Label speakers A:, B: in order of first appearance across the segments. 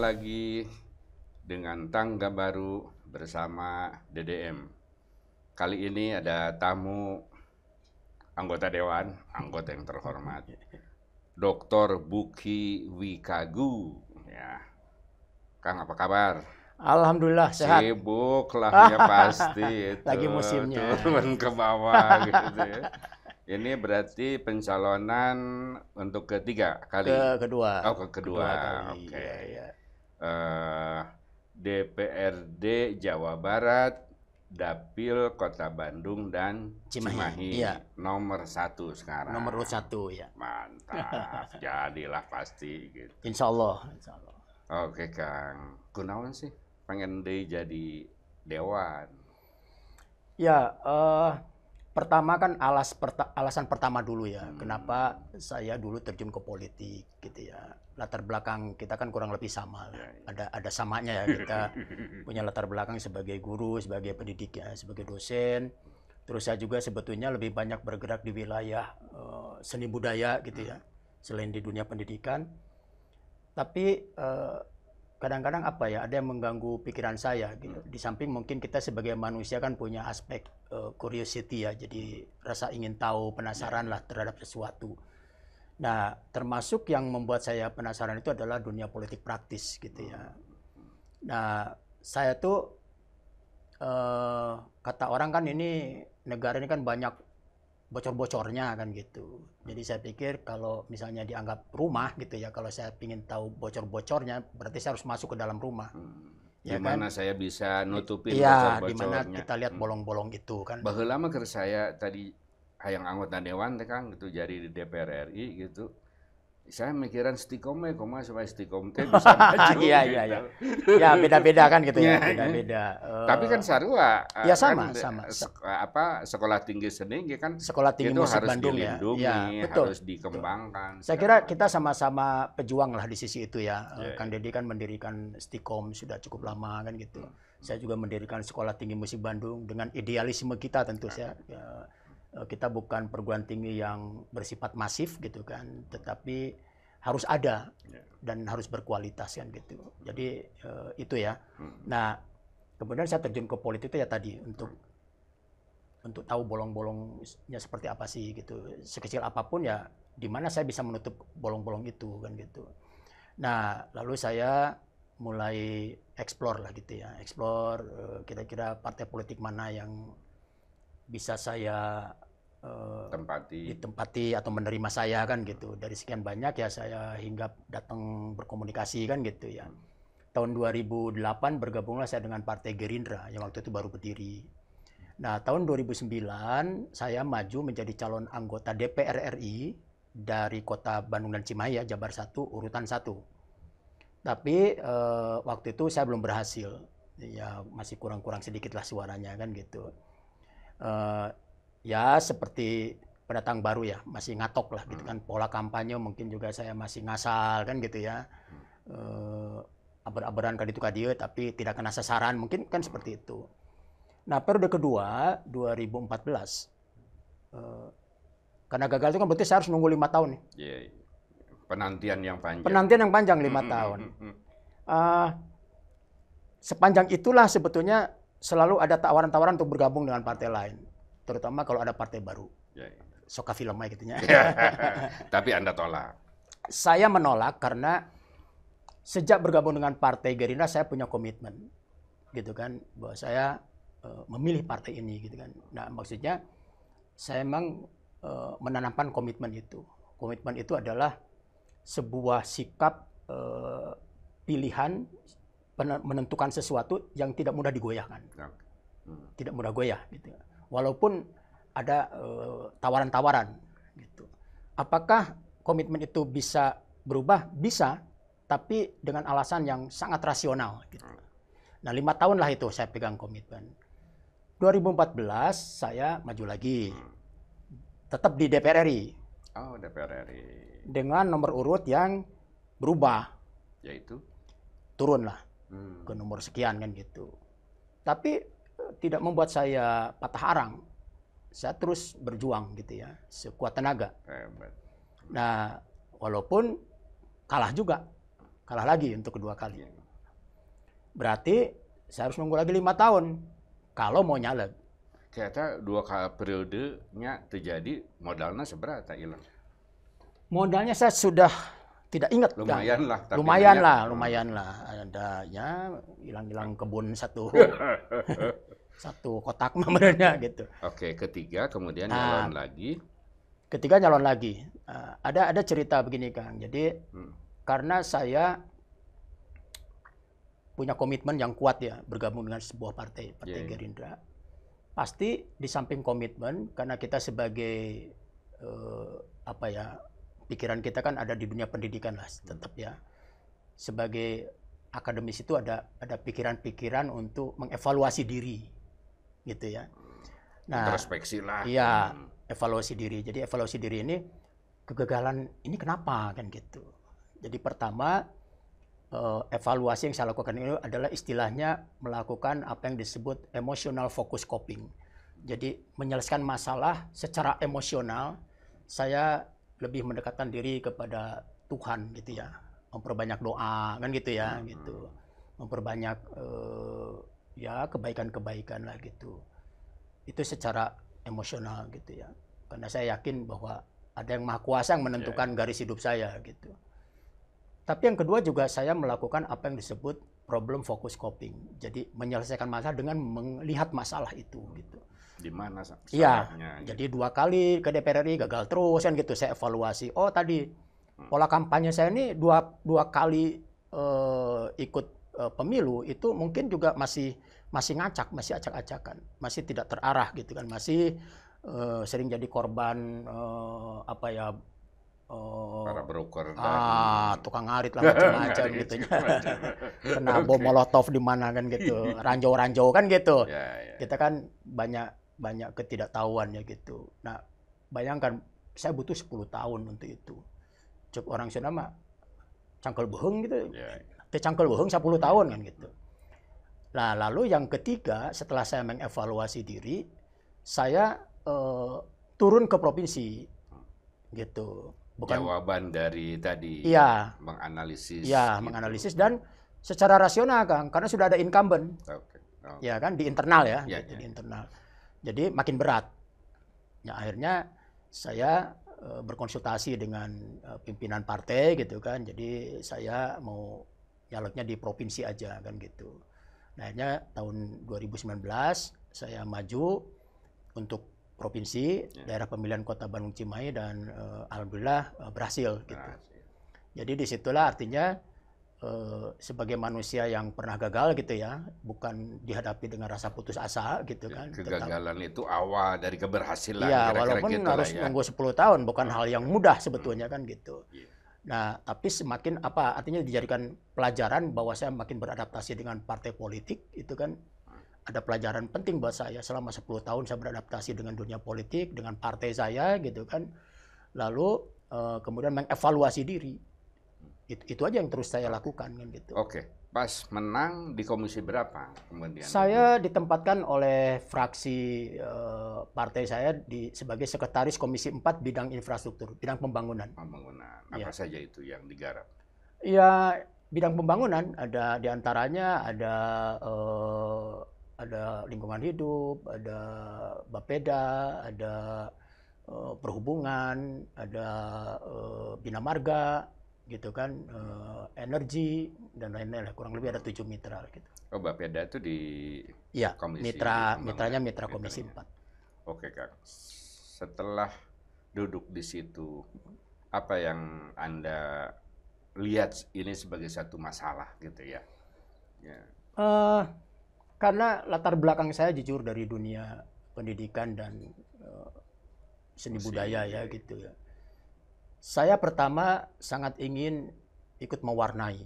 A: lagi dengan Tangga Baru bersama DDM. Kali ini ada tamu anggota Dewan, anggota yang terhormat, Dr. Buki Wikagu. Ya, Kang apa kabar?
B: Alhamdulillah sehat.
A: Sibuk lahnya pasti itu.
B: Lagi musimnya.
A: Turun ke bawah gitu ya. Ini berarti pencalonan untuk ketiga kali.
B: Kedua.
A: Oh, kedua.
B: Kali.
A: Oke.
B: Ya.
A: DPRD Jawa Barat, Dapil Kota Bandung dan Cimahi.
B: Iya.
A: Nomor 1 sekarang.
B: Nomor 1 ya.
A: Mantap. Jadilah pasti gitu.
B: Insya Allah.
A: Oke Kang, kunaon sih pengen jadi dewan?
B: Ya, pertama kan alasan pertama dulu ya. Kenapa saya dulu terjun ke politik gitu ya. Latar belakang kita kan kurang lebih sama. Ada samanya ya, kita punya latar belakang sebagai guru, sebagai pendidik ya, sebagai dosen. Terus saya juga sebetulnya lebih banyak bergerak di wilayah seni budaya gitu ya, selain di dunia pendidikan. Tapi kadang-kadang ada yang mengganggu pikiran saya gitu. Di samping mungkin kita sebagai manusia kan punya aspek curiosity ya, jadi rasa ingin tahu, penasaran lah terhadap sesuatu. Nah, termasuk yang membuat saya penasaran itu adalah dunia politik praktis gitu ya. Nah, saya tuh kata orang kan ini negara ini kan banyak bocor-bocornya kan gitu. Jadi saya pikir kalau misalnya dianggap rumah gitu ya, kalau saya ingin tahu bocor-bocornya, berarti saya harus masuk ke dalam rumah.
A: Ya gimana kan? Saya bisa nutupin
B: bocor-bocornya.
A: Di
B: mana kita lihat bolong-bolong itu kan.
A: Baheula mah keur saya tadi hayang anggota dewan teh Kang gitu, jadi di DPR RI gitu. Saya mikiran stikom supaya stikom teh bisa maju.
B: Iya. Ya beda-beda kan gitu ya, beda-beda.
A: Tapi kan sarua.
B: Ya sama.
A: Sekolah tinggi seni kan.
B: Sekolah tinggi
A: itu
B: musik
A: harus
B: Bandung
A: dilindungi,
B: ya. Betul.
A: Harus dikembangkan.
B: Saya kira kita sama-sama pejuang lah di sisi itu ya. Kang Deddy kan mendirikan Stikom sudah cukup lama kan gitu. Saya juga mendirikan Sekolah Tinggi Musik Bandung dengan idealisme kita tentu saja. Kita bukan perguruan tinggi yang bersifat masif gitu kan, tetapi harus ada dan harus berkualitas kan gitu. Jadi itu ya. Nah, kemudian saya terjun ke politik itu ya tadi untuk tahu bolong-bolongnya seperti apa sih gitu. Sekecil apapun ya, di mana saya bisa menutup bolong-bolong itu kan gitu. Nah, lalu saya mulai explore lah gitu ya. Explore kira-kira partai politik mana yang bisa saya ditempati atau menerima saya kan gitu. Dari sekian banyak ya saya hingga datang berkomunikasi kan gitu ya. Tahun 2008 bergabunglah saya dengan Partai Gerindra yang waktu itu baru berdiri. Nah, tahun 2009 saya maju menjadi calon anggota DPR RI dari Kota Bandung dan Cimahi ya, Jabar 1 urutan 1. Tapi waktu itu saya belum berhasil. Ya masih kurang-kurang sedikit lah suaranya kan gitu. Ya seperti pendatang baru ya, masih ngatok lah gitu kan. Pola kampanye mungkin juga saya masih ngasal kan gitu ya. Aber-aberan kaditu-kadieu tapi tidak kena sasaran, mungkin kan seperti itu. Nah, periode kedua 2014 karena gagal itu kan berarti saya harus nunggu 5 tahun nih.
A: Penantian yang panjang.
B: Penantian yang panjang 5 tahun. Sepanjang itulah sebetulnya selalu ada tawaran-tawaran untuk bergabung dengan partai lain, terutama kalau ada partai baru. Soka filmnya gitunya.
A: Tapi Anda tolak.
B: Saya menolak karena sejak bergabung dengan Partai Gerindra saya punya komitmen gitu kan, bahwa saya memilih partai ini gitu kan. Nah, maksudnya saya memang menanamkan komitmen itu. Komitmen itu adalah sebuah sikap pilihan menentukan sesuatu yang tidak mudah digoyahkan. Tidak mudah goyah gitu. Walaupun ada tawaran-tawaran gitu. Apakah komitmen itu bisa berubah? Bisa, tapi dengan alasan yang sangat rasional gitu. Nah, 5 tahun lah itu saya pegang komitmen. 2014 saya maju lagi. Tetap di DPR RI.
A: Oh, DPR RI.
B: Dengan nomor urut yang berubah.
A: Yaitu?
B: Turun lah ke nomor sekian kan gitu. Tapi tidak membuat saya patah arang. Saya terus berjuang gitu ya, sekuat tenaga. Nah, walaupun kalah juga kalah lagi untuk kedua kali. Berarti saya harus nunggu lagi 5 tahun kalau mau nyalek.
A: Ternyata 2 kali periodenya terjadi, modalnya seberapa hilang?
B: Modalnya saya sudah tidak ingat.
A: Lumayan lah. Tapi
B: lumayan lah. Ada ya hilang-hilang kebun satu kotak sebenarnya gitu.
A: Oke, ketiga kemudian nyalon lagi.
B: Ketiga nyalon lagi. Ada cerita begini Kang. Jadi karena saya punya komitmen yang kuat ya bergabung dengan sebuah partai Gerindra. Pasti di samping komitmen, karena kita sebagai pikiran kita kan ada di dunia pendidikan lah, tetap ya. Sebagai akademis itu ada pikiran-pikiran untuk mengevaluasi diri, gitu ya. Nah,
A: introspeksi lah.
B: Iya, evaluasi diri. Jadi evaluasi diri ini, kegagalan ini kenapa kan gitu. Jadi pertama, evaluasi yang saya lakukan ini adalah istilahnya melakukan apa yang disebut emotional focus coping. Jadi menyelesaikan masalah secara emosional, saya lebih mendekatkan diri kepada Tuhan gitu ya, memperbanyak doa kan gitu ya, gitu, memperbanyak ya kebaikan-kebaikan lah gitu. Itu secara emosional gitu ya, karena saya yakin bahwa ada yang Maha Kuasa yang menentukan garis hidup saya gitu. Tapi yang kedua juga saya melakukan apa yang disebut problem focus coping. Jadi menyelesaikan masalah dengan melihat masalah itu gitu.
A: Di mana salahnya?
B: Iya. Jadi 2 kali ke DPR RI gagal terus kan gitu. Saya evaluasi. Oh tadi pola kampanye saya ini dua kali ikut pemilu itu mungkin juga masih ngacak, masih acak-acakan, masih tidak terarah gitu kan. Masih sering jadi korban
A: para broker
B: tukang ngarit lah macam-macam gitu ya. Kena bom molotov di mana kan gitu, ranjau-ranjau kan gitu. Kita kan banyak ketidaktahuan ya gitu. Nah, bayangkan saya butuh 10 tahun untuk itu. Cuk orang Sunda mah cangkel beuheung gitu. Teh cangkel beuheung 10 tahun kan gitu. Nah, lalu yang ketiga setelah saya mengevaluasi diri, saya turun ke provinsi gitu.
A: Jawaban dari tadi menganalisis.
B: Iya, gitu. Menganalisis dan secara rasional Kang, karena sudah ada incumbent. Ya kan di internal ya, gitu, di internal. Jadi makin berat. Ya akhirnya saya berkonsultasi dengan pimpinan partai gitu kan. Jadi saya mau nyaleknya di provinsi aja kan gitu. Nah, akhirnya tahun 2019 saya maju untuk provinsi, daerah pemilihan Kota Bandung Cimahi dan alhamdulillah berhasil gitu. Jadi disitulah artinya sebagai manusia yang pernah gagal gitu ya, bukan dihadapi dengan rasa putus asa gitu kan.
A: Kegagalan itu awal dari keberhasilan.
B: Iya, walaupun gitu harus nunggu 10 tahun, bukan hal yang mudah sebetulnya kan gitu. Nah, tapi semakin artinya dijadikan pelajaran bahwa saya makin beradaptasi dengan partai politik itu kan. Ada pelajaran penting buat saya selama 10 tahun saya beradaptasi dengan dunia politik, dengan partai saya gitu kan. Lalu kemudian mengevaluasi diri. Itu aja yang terus saya lakukan kan gitu.
A: Oke, pas menang di komisi berapa kemudian?
B: Saya ditempatkan oleh fraksi partai saya sebagai sekretaris Komisi 4 bidang infrastruktur, bidang pembangunan.
A: Apa saja itu yang digarap?
B: Ya, bidang pembangunan ada diantaranya ada lingkungan hidup, ada Bapeda, ada perhubungan, ada Bina Marga, gitu kan, energi dan lain-lain. Kurang lebih ada 7 mitra gitu.
A: Oh, Bapeda itu di komisi?
B: Mitranya mitra Komisi 4.
A: Oke, Kang. Setelah duduk di situ, apa yang Anda lihat ini sebagai satu masalah gitu ya?
B: Karena latar belakang saya jujur dari dunia pendidikan dan seni budaya ya gitu ya. Saya pertama sangat ingin ikut mewarnai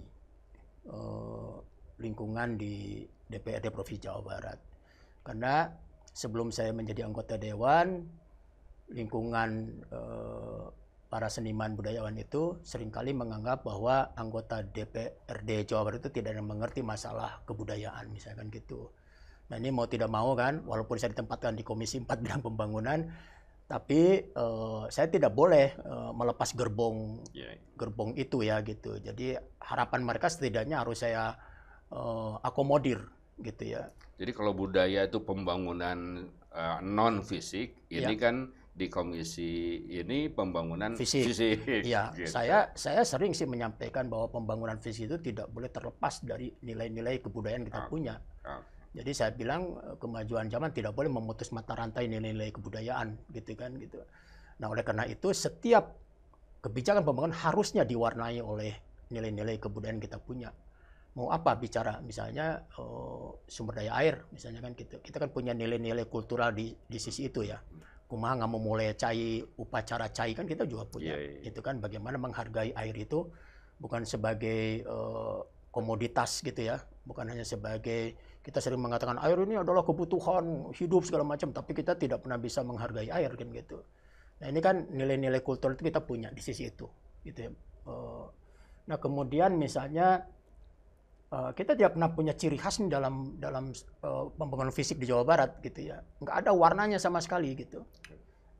B: lingkungan di DPRD Provinsi Jawa Barat. Karena sebelum saya menjadi anggota dewan, lingkungan para seniman budayawan itu seringkali menganggap bahwa anggota DPRD Jawa Barat itu tidak mengerti masalah kebudayaan misalkan gitu. Nah ini mau tidak mau kan, walaupun saya ditempatkan di Komisi 4 bidang pembangunan, Tapi saya tidak boleh melepas gerbong
A: Ya.
B: gerbong itu ya gitu. Jadi harapan mereka setidaknya harus saya akomodir gitu ya.
A: Jadi kalau budaya itu pembangunan non fisik, ini
B: Ya,
A: kan di komisi ini pembangunan
B: fisik.
A: fisik
B: Ya,
A: gitu.
B: saya sering sih menyampaikan bahwa pembangunan fisik itu tidak boleh terlepas dari nilai-nilai kebudayaan kita
A: Oke,
B: punya.
A: oke.
B: Jadi saya bilang kemajuan zaman tidak boleh memutus mata rantai nilai-nilai kebudayaan gitu kan gitu. Nah, oleh karena itu setiap kebijakan pembangunan harusnya diwarnai oleh nilai-nilai kebudayaan kita punya. Mau apa bicara misalnya sumber daya air misalnya kan gitu. Kita kan punya nilai-nilai kultural di sisi itu ya. Kumaha nggak mau mulai cai upacara cai kan kita juga punya.
A: Iya, iya.
B: Itu kan bagaimana menghargai air itu bukan sebagai komoditas gitu ya. Bukan hanya sebagai kita sering mengatakan air ini adalah kebutuhan hidup segala macam, tapi kita tidak pernah bisa menghargai air kan gitu. Nah, ini kan nilai-nilai kultur itu kita punya di sisi itu gitu ya. Nah, kemudian misalnya kita tidak pernah punya ciri khas nih dalam pembangunan fisik di Jawa Barat gitu ya. Nggak ada warnanya sama sekali gitu.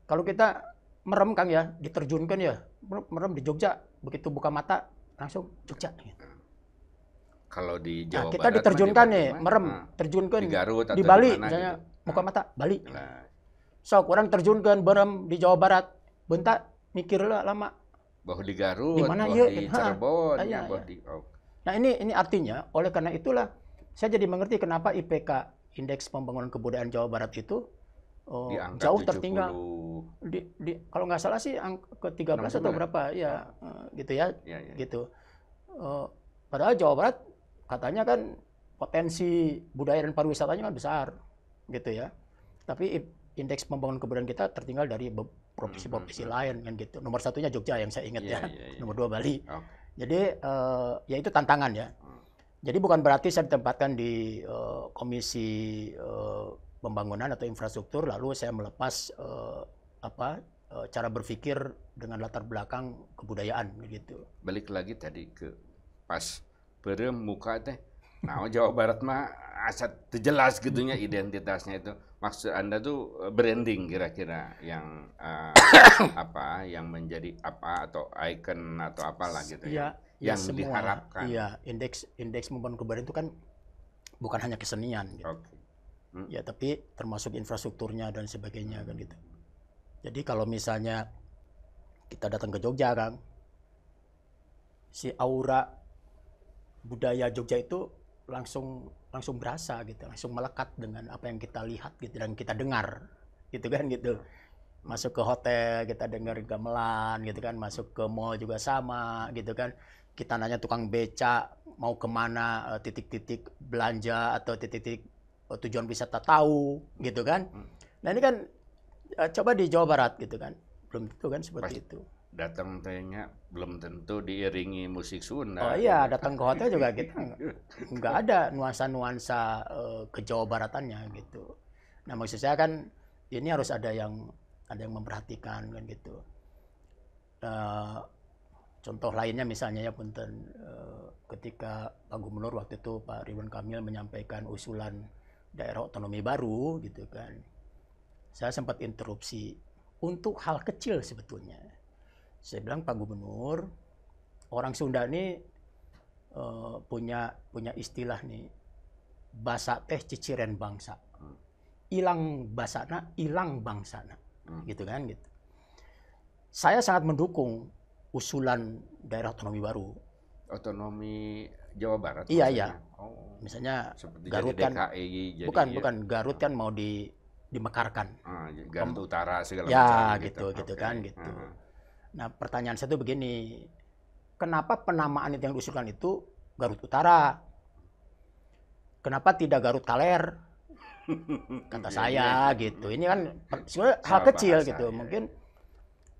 B: Kalau kita merem Kang ya, diterjunkan ya, merem di Jogja, begitu buka mata langsung Jogja gitu.
A: Kalau di
B: Nah,
A: Jawa
B: kita
A: Barat
B: diterjunkan
A: mah di
B: nih,
A: mana?
B: merem,
A: Nah,
B: terjunkan
A: di Garut
B: di
A: atau di
B: Bali,
A: mana
B: misalnya
A: gitu.
B: buka mata Bali.
A: Nah,
B: So, orang terjunkan berem di Jawa Barat, bentar mikir lah lama.
A: bahwa di
B: Di
A: Garut,
B: mana
A: bahwa
B: ya?
A: di Cirebon,
B: Iya,
A: bahwa
B: iya.
A: di
B: Nah, ini artinya oleh karena itulah saya jadi mengerti kenapa IPK Indeks Pembangunan Kebudayaan Jawa Barat itu
A: di angka
B: jauh
A: 70.
B: tertinggal. Kalau nggak salah sih ke 13 atau
A: 69.
B: berapa ya gitu ya,
A: Ya, ya.
B: gitu. Padahal Jawa Barat katanya kan potensi budaya dan pariwisatanya kan besar gitu ya. Tapi indeks pembangunan kebudayaan kita tertinggal dari provinsi-provinsi lain kan gitu. Nomor satunya Jogja yang saya ingat
A: Iya,
B: ya.
A: iya, iya.
B: Nomor 2 Bali.
A: Oke.
B: Jadi ya itu tantangan ya. Jadi bukan berarti saya ditempatkan di komisi pembangunan atau infrastruktur lalu saya melepas cara berpikir dengan latar belakang kebudayaan gitu.
A: Balik lagi tadi ke pas beureum muka teh. Nah, Jawa Barat mah asa teu jelas gitunya identitasnya itu. Maksud Anda tuh branding kira-kira yang apa yang menjadi apa atau icon atau apalah gitu ya.
B: Ya
A: Yang
B: semua.
A: diharapkan.
B: Iya, indeks pembangunan kebudayaan itu kan bukan hanya kesenian gitu.
A: Oke.
B: Ya, tapi termasuk infrastrukturnya dan sebagainya kan gitu. Jadi kalau misalnya kita datang ke Jogja kan, si aura budaya Jogja itu langsung berasa gitu, langsung melekat dengan apa yang kita lihat gitu dan kita dengar gitu kan gitu. Masuk ke hotel kita dengar gamelan gitu kan, masuk ke mall juga sama gitu kan. Kita nanya tukang beca mau kemana, titik-titik belanja atau titik-titik tujuan wisata tahu gitu kan. Nah ini kan coba di Jawa Barat gitu kan, belum tentu kan seperti itu.
A: Datang tehnya belum tentu diiringi musik Sunda.
B: Oh iya, datang ke hotel juga kita nggak ada nuansa-nuansa ke Jawa Baratannya gitu. Nah maksud saya kan ini harus ada yang memperhatikan kan gitu. Contoh lainnya misalnya ya punten ketika Pak Gubernur waktu itu Pak Ridwan Kamil menyampaikan usulan daerah otonomi baru gitu kan. Saya sempat interupsi untuk hal kecil sebetulnya. Saya bilang Pak Gubernur, orang Sunda ini punya istilah nih, basa teh ciciren bangsa. Ilang basana, ilang bangsana. Gitu kan gitu. Saya sangat mendukung usulan daerah otonomi baru.
A: Otonomi Jawa Barat.
B: Iya, iya.
A: Oh,
B: Misalnya
A: seperti
B: Garut
A: jadi
B: kan
A: DKI, jadi
B: bukan Garut kan mau dimekarkan.
A: Garut Utara segala
B: ya,
A: macam
B: gitu
A: okay.
B: kan gitu. Nah, pertanyaan saya itu begini. Kenapa penamaan itu yang diusulkan itu Garut Utara? Kenapa tidak Garut Kaler? Kata saya gitu. Ini kan sebenarnya hal kecil
A: bahasa,
B: gitu.
A: Ya.
B: Mungkin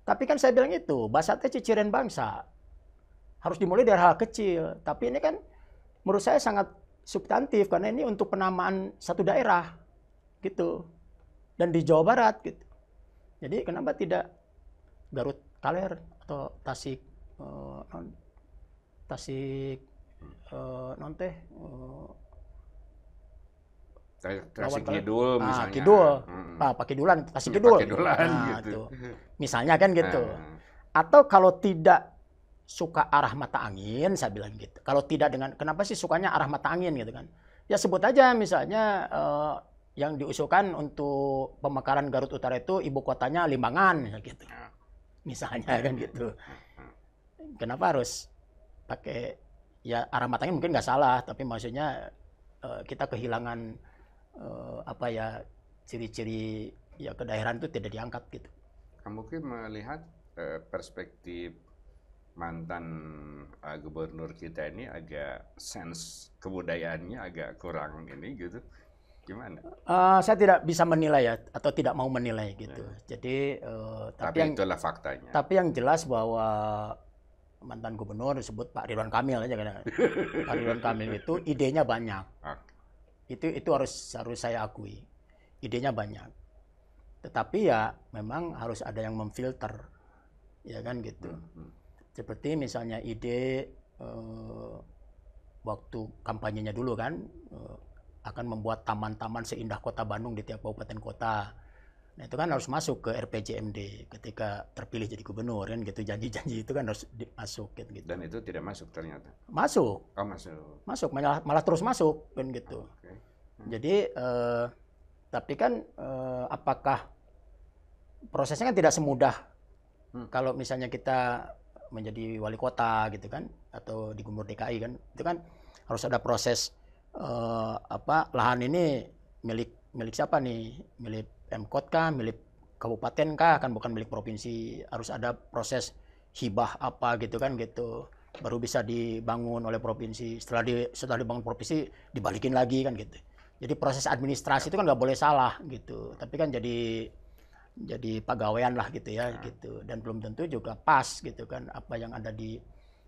B: tapi kan saya bilang itu, bahasa teh ciciren bangsa. Harus dimulai dari hal kecil. Tapi ini kan menurut saya sangat substantif karena ini untuk penamaan satu daerah gitu. Dan di Jawa Barat gitu. Jadi kenapa tidak Garut Kaler atau Tasik
A: Tasik Kidul misalnya.
B: Kidul. Pak Kidulan, Tasik Kidul.
A: Kidulan gitu.
B: Tuh. Misalnya kan gitu. Atau kalau tidak suka arah mata angin, saya bilang gitu. Kalau tidak dengan, kenapa sih sukanya arah mata angin gitu kan? Ya sebut aja misalnya yang diusulkan untuk pemekaran Garut Utara itu ibu kotanya Limbangan gitu. Misalnya kan gitu. Kenapa harus pakai, ya arah mata angin mungkin nggak salah, tapi maksudnya kita kehilangan apa ya, ciri-ciri ya kedaerahan itu tidak diangkat gitu.
A: Kamu mungkin melihat perspektif mantan gubernur kita ini agak sense kebudayaannya agak kurang ini gitu, gimana?
B: Saya tidak bisa menilai ya, atau tidak mau menilai gitu. Jadi
A: tapi itulah faktanya.
B: Tapi yang jelas bahwa mantan gubernur disebut Pak Ridwan Kamil aja kan. Pak Ridwan Kamil itu idenya banyak. Itu harus saya akui. Idenya banyak. Tetapi ya memang harus ada yang memfilter. Ya kan gitu. Seperti misalnya ide waktu kampanyenya dulu kan akan membuat taman-taman seindah kota Bandung di tiap kabupaten kota. Nah itu kan harus masuk ke RPJMD ketika terpilih jadi gubernur kan gitu, janji-janji itu kan harus masuk gitu. Dan
A: itu tidak masuk ternyata.
B: Masuk.
A: Oh masuk.
B: Masuk, malah terus masuk kan gitu. Okay. Jadi tapi kan apakah prosesnya kan tidak semudah kalau misalnya kita menjadi wali kota gitu kan, atau di gubernur DKI kan, itu kan harus ada proses lahan ini milik siapa nih, milik Pemkot kah, milik kabupaten kah, kan bukan milik provinsi, harus ada proses hibah apa gitu kan gitu, baru bisa dibangun oleh provinsi, setelah dibangun provinsi dibalikin lagi kan gitu. Jadi proses administrasi itu kan nggak boleh salah gitu, tapi kan jadi pegawaian lah gitu ya gitu, dan belum tentu juga pas gitu kan, apa yang ada di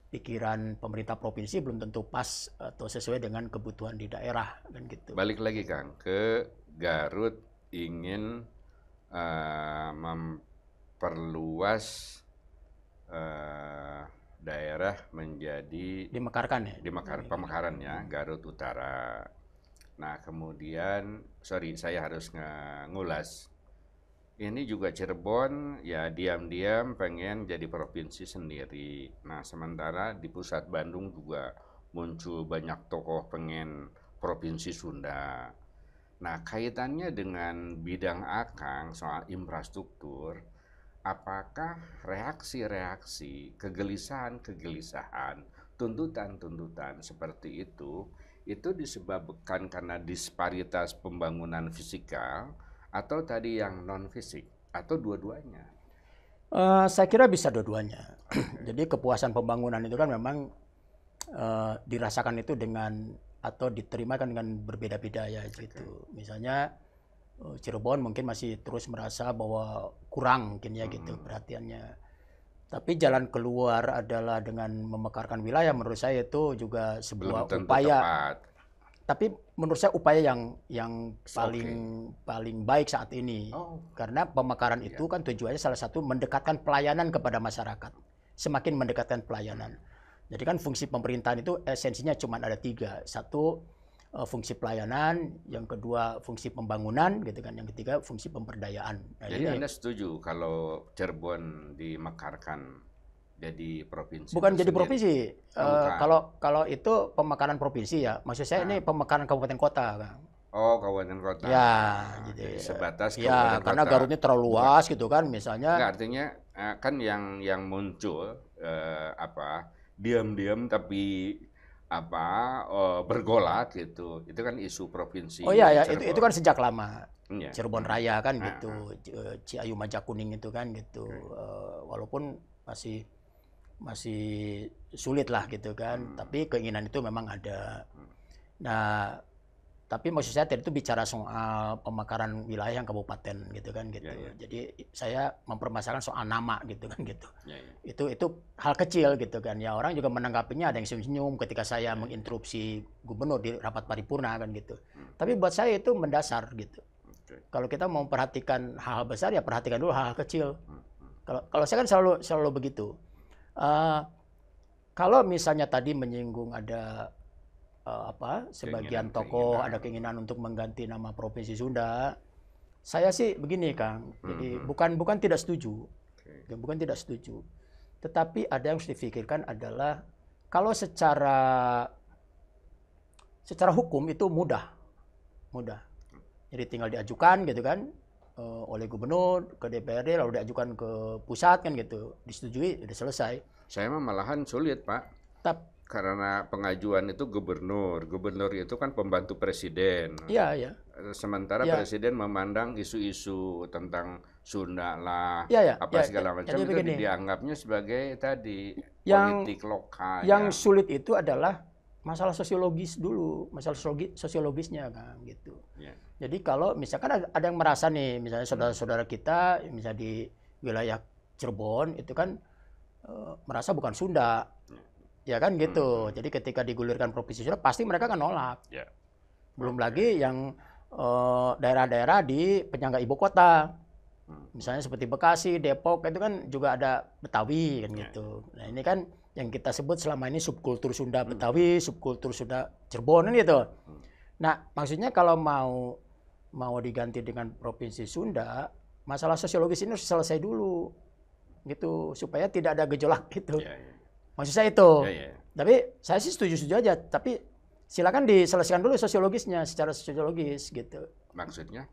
B: pikiran pemerintah provinsi belum tentu pas atau sesuai dengan kebutuhan di daerah kan gitu.
A: Balik lagi Kang ke Garut, ingin memperluas daerah menjadi
B: dimekarkan ya,
A: pemekaran ya, Garut Utara. Nah kemudian saya harus ngulas. Ini juga Cirebon ya diam-diam pengen jadi provinsi sendiri. Nah sementara di pusat Bandung juga muncul banyak tokoh pengen provinsi Sunda. Nah kaitannya dengan bidang Akang soal infrastruktur, apakah reaksi-reaksi, kegelisahan, tuntutan-tuntutan seperti itu disebabkan karena disparitas pembangunan fisikal, atau tadi yang non fisik, atau dua-duanya?
B: Saya kira bisa dua-duanya. Jadi kepuasan pembangunan itu kan memang dirasakan itu dengan, atau diterima kan dengan berbeda-beda ya gitu. Misalnya Cirebon mungkin masih terus merasa bahwa kurang mungkin ya gitu perhatiannya. Tapi jalan keluar adalah dengan memekarkan wilayah, menurut saya itu juga sebuah upaya. Tepat. Tapi menurut saya upaya yang paling baik saat ini. Karena pemekaran itu kan tujuannya salah satu mendekatkan pelayanan kepada masyarakat. Semakin mendekatkan pelayanan. Jadi kan fungsi pemerintahan itu esensinya cuma ada 3. Satu, fungsi pelayanan, yang kedua fungsi pembangunan gitu kan, yang ketiga fungsi pemberdayaan. Nah,
A: jadi Anda setuju kalau Cirebon dimekarkan jadi provinsi?
B: Bukan jadi provinsi. Kalau itu pemekaran provinsi ya, maksud saya ini pemekaran kabupaten kota, Kang.
A: Oh, kabupaten kota.
B: Ya, jadi
A: sebatas
B: kabupaten kota. Karena Garutnya terlalu luas gitu kan, misalnya.
A: Enggak, artinya kan yang muncul diam-diam tapi bergolak gitu. Itu kan isu provinsi.
B: Oh iya ya, itu kan sejak lama. Cirebon Raya kan gitu, Ciayu Majakuning itu kan gitu. Walaupun masih sulit lah gitu kan, tapi keinginan itu memang ada. Nah, tapi maksud saya tadi itu bicara soal pemekaran wilayah yang kabupaten gitu kan gitu. Jadi saya mempermasalahkan soal nama gitu kan gitu. Itu hal kecil gitu kan. Ya orang juga menanggapinya ada yang senyum ketika saya menginterupsi gubernur di rapat paripurna kan gitu. Tapi buat saya itu mendasar gitu. Kalau kita mau memperhatikan hal-hal besar ya perhatikan dulu hal-hal kecil. Kalau saya kan selalu begitu. Kalau misalnya tadi menyinggung ada sebagian tokoh ada keinginan untuk mengganti nama Provinsi Sunda. Saya sih begini, Kang. Jadi bukan tidak setuju. Bukan tidak setuju. Tetapi ada yang harus dipikirkan adalah kalau secara hukum itu mudah. Jadi tinggal diajukan gitu kan oleh gubernur ke DPRD, lalu diajukan ke pusat kan gitu, disetujui, udah selesai.
A: Saya mah malahan sulit, Pak. Karena pengajuan itu gubernur itu kan pembantu presiden.
B: Iya.
A: Sementara presiden memandang isu-isu tentang Sunda lah, segala macam itu dianggapnya sebagai tadi politik lokal.
B: Yang sulit itu adalah masalah sosiologis dulu, masalah sosiologisnya kan gitu. Jadi kalau misalkan ada yang merasa nih, misalnya saudara-saudara kita, misalnya di wilayah Cirebon itu kan merasa bukan Sunda, ya kan gitu. Jadi ketika digulirkan Provinsi Sunda pasti mereka kan nolak. Belum lagi yang daerah-daerah di penyangga ibu kota, misalnya seperti Bekasi, Depok itu kan juga ada Betawi kan gitu. Nah ini kan yang kita sebut selama ini subkultur Sunda Betawi, subkultur Sunda Cirebon kan gitu. Nah maksudnya kalau mau diganti dengan Provinsi Sunda, masalah sosiologis ini harus selesai dulu gitu supaya tidak ada gejolak gitu. Maksud saya itu. Tapi saya sih setuju aja, tapi silakan diselesaikan dulu sosiologisnya secara sosiologis gitu.
A: Maksudnya?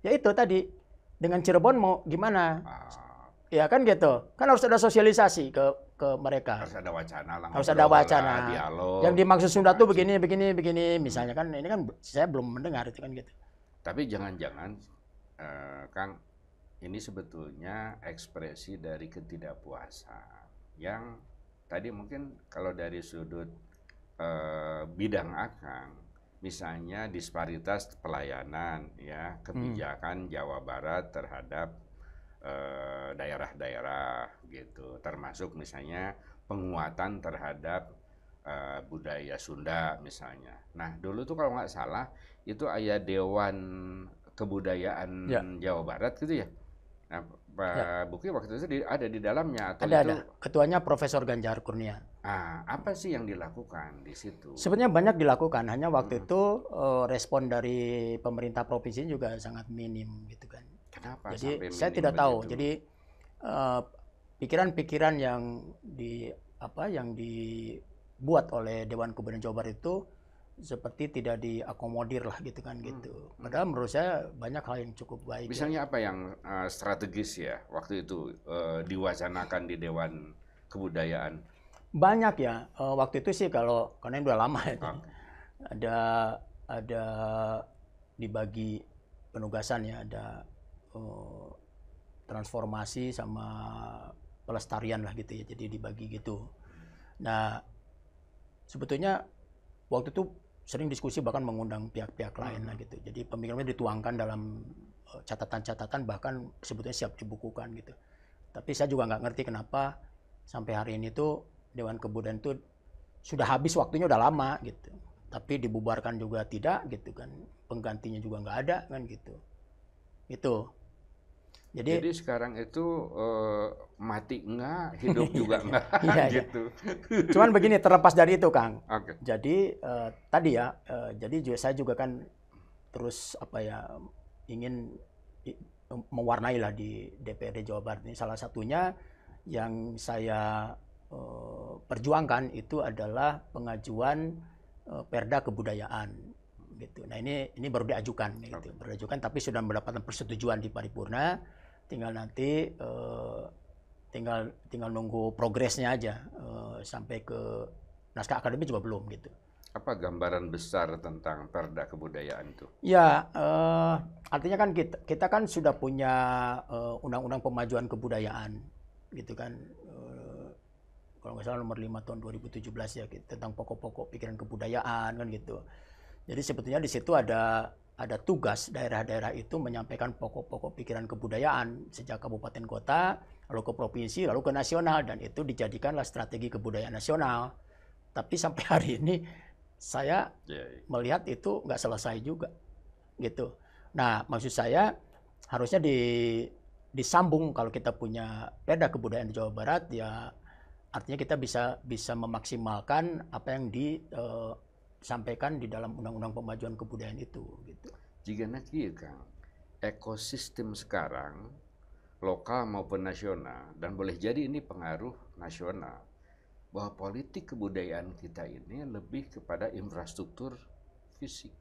B: Ya itu tadi, dengan Cirebon mau gimana? Ya kan gitu. Kan harus ada sosialisasi ke mereka.
A: Harus ada wacana lah.
B: Harus ada wacana.
A: Dialog.
B: Yang dimaksud Sunda tuh begini. Misalnya kan ini kan saya belum mendengar itu kan gitu.
A: Tapi jangan-jangan, Kang, ini sebetulnya ekspresi dari ketidakpuasan yang tadi mungkin kalau dari sudut bidang Akang, misalnya disparitas pelayanan, ya kebijakan Jawa Barat terhadap daerah-daerah gitu, termasuk misalnya penguatan terhadap budaya Sunda misalnya. Nah dulu tuh kalau nggak salah itu ada Dewan Kebudayaan Jawa Barat gitu ya. Nah Pak Buki waktu itu ada di dalamnya atau
B: ada. Ketuanya Profesor Ganjar Kurnia.
A: Apa sih yang dilakukan di situ?
B: Sebenarnya banyak dilakukan, hanya waktu itu respon dari pemerintah provinsi juga sangat minim gitu kan.
A: Kenapa?
B: Jadi saya tidak tahu. Jadi pikiran-pikiran yang dibuat oleh Dewan Kebudayaan Jawa Barat itu seperti tidak diakomodir lah gitu kan gitu. Padahal menurut saya banyak hal yang cukup baik.
A: Misalnya apa yang strategis ya waktu itu diwacanakan di Dewan Kebudayaan?
B: Banyak ya. Waktu itu sih karena udah lama ya. Ada dibagi penugasan ya, ada transformasi sama pelestarian lah gitu ya. Jadi dibagi gitu. Nah, sebetulnya waktu itu sering diskusi bahkan mengundang pihak-pihak lain lah gitu. Jadi pemikirannya dituangkan dalam catatan-catatan bahkan sebetulnya siap dibukukan gitu. Tapi saya juga nggak ngerti kenapa sampai hari ini tuh Dewan Kebudayaan itu sudah habis waktunya udah lama gitu. Tapi dibubarkan juga tidak gitu kan. Penggantinya juga nggak ada kan gitu. Itu.
A: Jadi sekarang itu mati enggak, hidup juga enggak gitu.
B: Cuman begini, terlepas dari itu Kang.
A: Okay.
B: Jadi tadi ya, jadi saya juga kan terus ingin mewarnai lah di DPRD Jawa Barat ini. Salah satunya yang saya perjuangkan itu adalah pengajuan Perda Kebudayaan gitu. Nah ini baru diajukan gitu. Baru diajukan tapi sudah mendapatkan persetujuan di paripurna. Tinggal nanti tinggal nunggu progresnya aja sampai ke naskah akademik juga belum gitu.
A: Apa gambaran besar tentang Perda Kebudayaan itu?
B: Ya, artinya kan kita kan sudah punya undang-undang pemajuan kebudayaan gitu kan. Kalau nggak salah nomor 5 tahun 2017 ya tentang pokok-pokok pikiran kebudayaan kan gitu. Jadi sebetulnya di situ ada tugas daerah-daerah itu menyampaikan pokok-pokok pikiran kebudayaan sejak kabupaten kota, lalu ke provinsi, lalu ke nasional, dan itu dijadikanlah strategi kebudayaan nasional. Tapi sampai hari ini saya melihat itu nggak selesai juga, gitu. Nah, maksud saya harusnya disambung kalau kita punya Perda Kebudayaan di Jawa Barat, ya artinya kita bisa memaksimalkan apa yang sampaikan di dalam Undang-Undang Pemajuan Kebudayaan itu. Gitu.
A: Jika nanti Kang, ekosistem sekarang lokal maupun nasional, dan boleh jadi ini pengaruh nasional, bahwa politik kebudayaan kita ini lebih kepada infrastruktur fisik.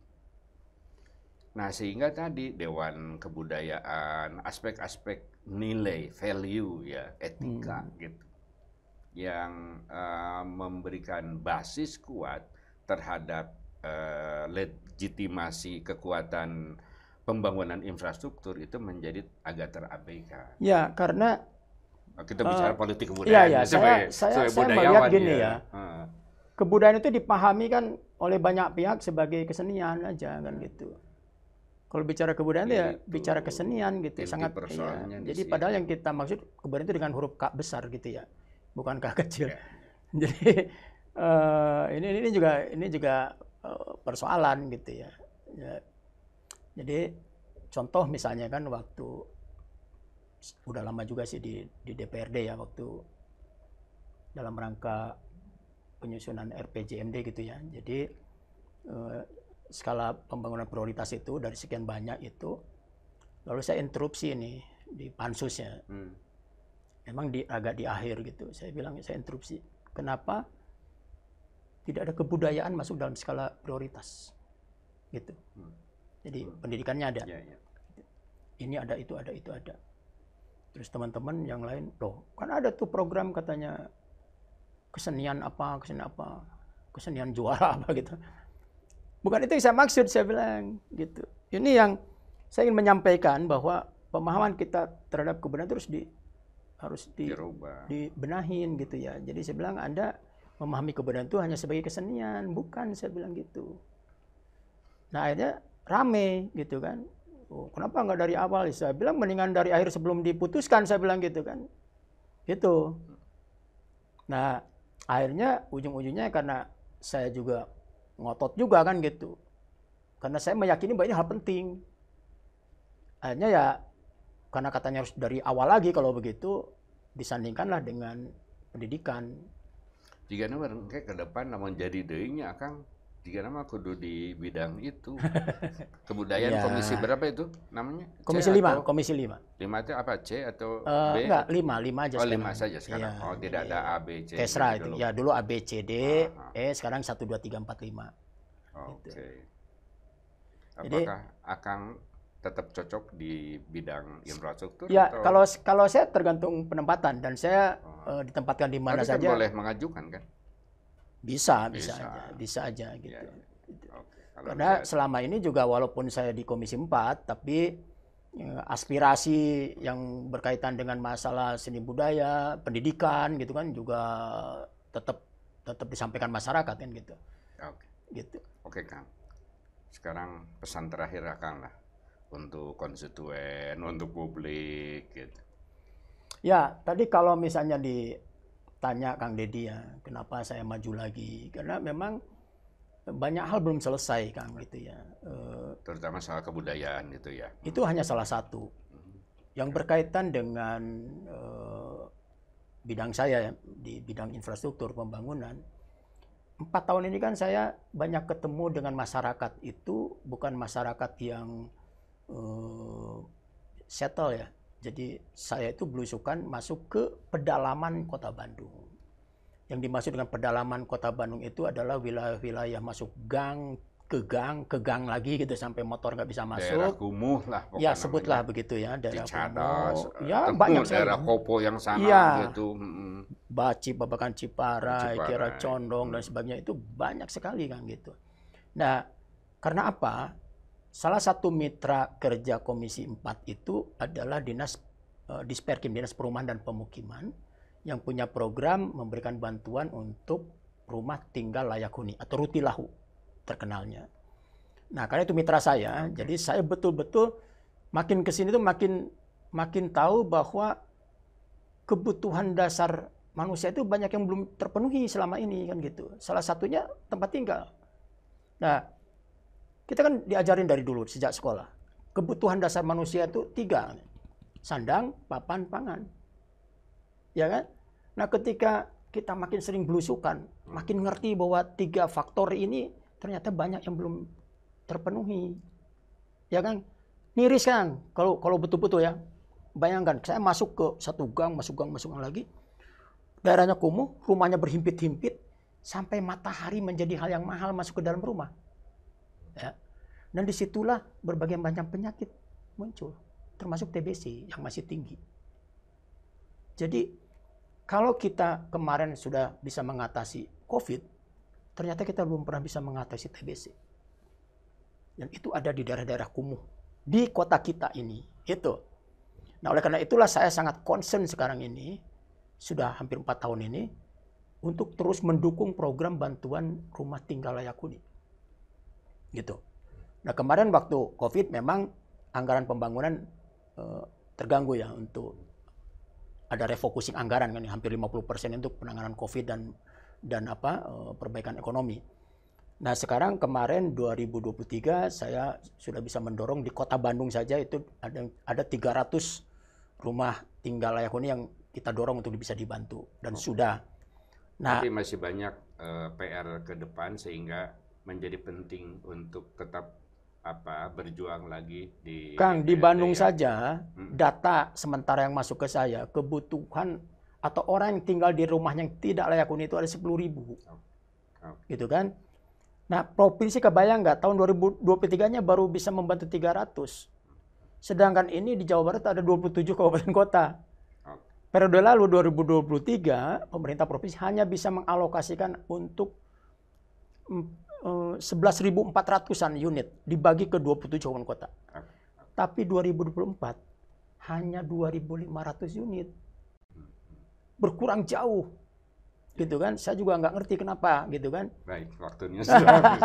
A: Nah, sehingga tadi Dewan Kebudayaan, aspek-aspek nilai, value ya, etika gitu, yang memberikan basis kuat terhadap legitimasi kekuatan pembangunan infrastruktur itu menjadi agak terabaikan.
B: Ya, karena
A: kita bicara politik kebudayaan.
B: Saya melihat gini ya. Kebudayaan itu dipahami kan oleh banyak pihak sebagai kesenian aja kan gitu. Kalau bicara kebudayaan ya bicara kesenian gitu, sangat ya. Jadi padahal yang kita maksud kebudayaan itu dengan huruf K besar gitu ya, bukan K kecil. Ya. Jadi ini juga persoalan gitu ya. Jadi contoh misalnya kan waktu udah lama juga sih di DPRD ya, waktu dalam rangka penyusunan RPJMD gitu ya. Jadi skala pembangunan prioritas itu dari sekian banyak itu, lalu saya interupsi ini di pansusnya. Memang agak di akhir gitu. Saya bilang saya interupsi. Kenapa tidak ada kebudayaan masuk dalam skala prioritas? Gitu. Jadi pendidikannya ada. Ini ada, itu ada, itu ada. Terus teman-teman yang lain, loh kan ada tuh program katanya kesenian apa, kesenian juara apa gitu. Bukan itu yang saya maksud, saya bilang gitu. Ini yang saya ingin menyampaikan bahwa pemahaman kita terhadap kebudayaan terus harus dibenahin gitu ya. Jadi saya bilang Anda memahami kebudayaan itu hanya sebagai kesenian, bukan, saya bilang gitu. Nah akhirnya rame gitu kan. Oh, kenapa nggak dari awal? Saya bilang mendingan dari akhir sebelum diputuskan, saya bilang gitu kan. Gitu. Nah akhirnya ujung-ujungnya karena saya juga ngotot juga kan gitu. Karena saya meyakini bahwa ini hal penting. Akhirnya ya karena katanya harus dari awal lagi kalau begitu, disandingkanlah dengan pendidikan.
A: Jika nama ke depan namun jadi deuingnya Kang, jika nama kudu di bidang itu. Kebudayaan ya. Komisi berapa itu namanya?
B: Komisi 5, Komisi 5.
A: 5 itu apa? C atau B?
B: Enggak, 5 aja sekarang.
A: 5 saja sekarang. Ya, oh, tidak ada A, B, C.
B: Tesra itu. Ya, dulu A, B, C, D, sekarang 1, 2, 3, 4, 5.
A: Oke. Apakah Akang tetap cocok di bidang infrastruktur?
B: Ya, atau? Kalau saya tergantung penempatan dan saya ditempatkan di mana saja.
A: Tapi boleh mengajukan kan?
B: Bisa aja gitu. Ya. Karena selama ini juga walaupun saya di Komisi 4, tapi aspirasi yang berkaitan dengan masalah seni budaya, pendidikan gitu kan juga tetap disampaikan masyarakat kan gitu.
A: Oke.
B: Gitu.
A: Oke Kang. Sekarang pesan terakhir Kang lah untuk konstituen, untuk publik gitu.
B: Ya, tadi kalau misalnya ditanya Kang Deddy ya, kenapa saya maju lagi? Karena memang banyak hal belum selesai Kang gitu ya.
A: Terutama soal kebudayaan itu ya.
B: Itu hanya salah satu. Yang berkaitan dengan bidang saya di bidang infrastruktur pembangunan. 4 tahun ini kan saya banyak ketemu dengan masyarakat. Itu bukan masyarakat yang settle ya. Jadi saya itu belusukan masuk ke pedalaman Kota Bandung. Yang dimaksud dengan pedalaman Kota Bandung itu adalah wilayah-wilayah masuk gang, ke gang lagi gitu sampai motor nggak bisa masuk.
A: Daerah kumuh lah.
B: Ya sebutlah begitu ya, daerah
A: Cicadas,
B: kumuh. Ya banyak
A: daerah Kopo yang sana
B: ya,
A: gitu.
B: Baci, Babakan Ciparai, Kiara Condong dan sebagainya itu banyak sekali kan gitu. Nah, karena apa? Salah satu mitra kerja Komisi 4 itu adalah Disperkim, Dinas Perumahan dan Pemukiman, yang punya program memberikan bantuan untuk rumah tinggal layak huni atau Rutilahu terkenalnya. Nah, karena itu mitra saya, jadi saya betul-betul makin kesini tuh makin tahu bahwa kebutuhan dasar manusia itu banyak yang belum terpenuhi selama ini kan gitu. Salah satunya tempat tinggal. Nah, kita kan diajarin dari dulu sejak sekolah. Kebutuhan dasar manusia itu 3. Sandang, papan, pangan. Ya kan? Nah, ketika kita makin sering belusukan, makin ngerti bahwa 3 faktor ini ternyata banyak yang belum terpenuhi. Ya kan? Miris kan kalau betul-betul ya. Bayangkan, saya masuk ke satu gang, masuk gang lagi. Daerahnya kumuh, rumahnya berhimpit-himpit, sampai matahari menjadi hal yang mahal masuk ke dalam rumah. Ya. Dan disitulah berbagai macam penyakit muncul, termasuk TBC yang masih tinggi. Jadi, kalau kita kemarin sudah bisa mengatasi COVID, ternyata kita belum pernah bisa mengatasi TBC. Dan itu ada di daerah-daerah kumuh. Di kota kita ini, itu. Nah, oleh karena itulah saya sangat concern sekarang ini, sudah hampir 4 tahun ini, untuk terus mendukung program bantuan rumah tinggal layak huni. Gitu. Nah, kemarin waktu COVID memang anggaran pembangunan terganggu ya, untuk ada refocusing anggaran kan, hampir 50% untuk penanganan COVID dan perbaikan ekonomi. Nah, sekarang kemarin 2023 saya sudah bisa mendorong di Kota Bandung saja itu ada 300 rumah tinggal layak huni yang kita dorong untuk bisa dibantu dan sudah.
A: Nah, tapi masih banyak PR ke depan sehingga menjadi penting untuk tetap berjuang lagi di
B: Kang, di Bandung saja data sementara yang masuk ke saya, kebutuhan atau orang yang tinggal di rumah yang tidak layak huni itu ada 10.000. Gitu kan? Nah, provinsi kebayang nggak tahun 2023-nya baru bisa membantu 300. Sedangkan ini di Jawa Barat ada 27 kabupaten kota. Periode lalu 2023, pemerintah provinsi hanya bisa mengalokasikan untuk 11.400-an unit dibagi ke 27 kabupaten kota. Tapi 2024 hanya 2.500 unit. Berkurang jauh. Gitu kan, saya juga nggak ngerti kenapa, gitu kan.
A: Baik, waktunya sudah habis.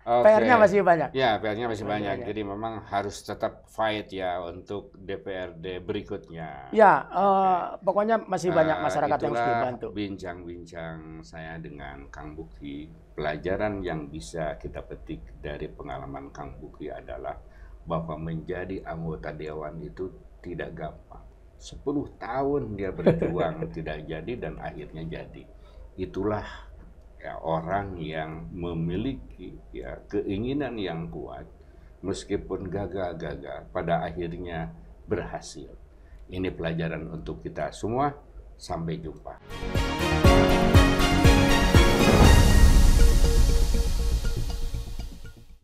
B: PR-nya masih banyak.
A: Ya, PR-nya masih banyak. Jadi memang harus tetap fight ya untuk DPRD berikutnya.
B: Ya, pokoknya masih banyak masyarakat yang harus dibantu.
A: Bincang-bincang saya dengan Kang Bukti, pelajaran yang bisa kita petik dari pengalaman Kang Bukti adalah bahwa menjadi anggota dewan itu tidak gampang. 10 tahun dia berjuang tidak jadi dan akhirnya jadi. Itulah ya orang yang memiliki ya keinginan yang kuat meskipun gagal-gagal pada akhirnya berhasil. Ini pelajaran untuk kita semua. Sampai jumpa.